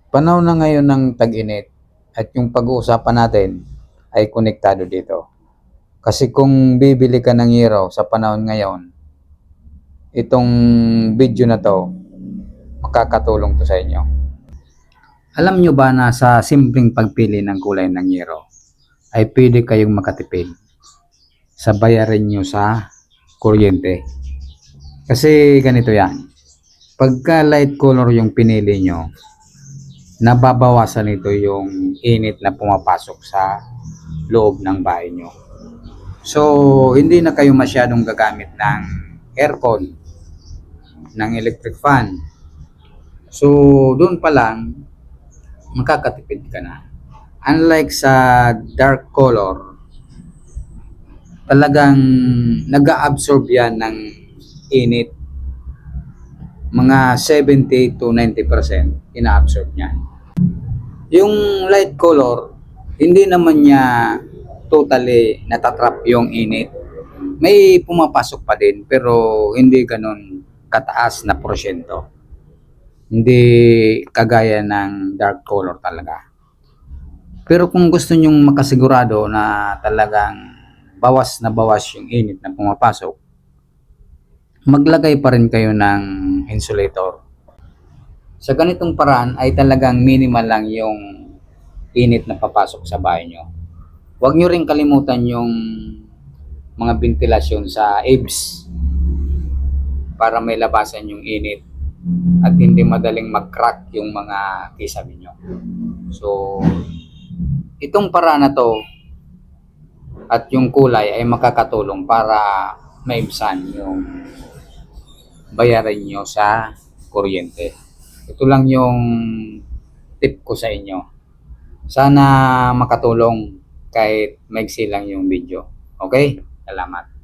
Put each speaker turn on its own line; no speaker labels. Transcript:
Panahon na ngayon ng tag-init at yung pag-uusapan natin ay konektado dito. Kasi kung bibili ka ng hero sa panahon ngayon, itong video na to, makakatulong to sa inyo. Alam nyo ba na sa simpleng pagpili ng kulay ng hero ay pwede kayong makatipid sa bayarin nyo sa kuryente? Kasi ganito yan, pagka light color yung pinili nyo, nababawasan nito yung init na pumapasok sa loob ng bahay nyo. So, hindi na kayo masyadong gagamit ng aircon, ng electric fan. So, doon pa lang, makakatipid ka na. Unlike sa dark color, talagang nag-absorb yan ng init. Mga 70 to 90% ina-absorb niyan. Yung light color, hindi naman niya totally natatrap yung init. May pumapasok pa din pero hindi ganun kataas na porsyento. Hindi kagaya ng dark color talaga. Pero kung gusto nyong makasigurado na talagang bawas na bawas yung init na pumapasok, maglagay pa rin kayo ng insulator. Sa ganitong paraan ay talagang minimal lang yung init na papasok sa bahay nyo. Huwag nyo rin kalimutan yung mga ventilasyon sa eaves para may labasan yung init at hindi madaling mag-crack yung mga kisame nyo. So, itong paraan na to at yung kulay ay makakatulong para maibsan yung bayarin nyo sa kuryente. Ito lang yung tip ko sa inyo. Sana makatulong kahit maigsi lang yung video. Okay? Salamat.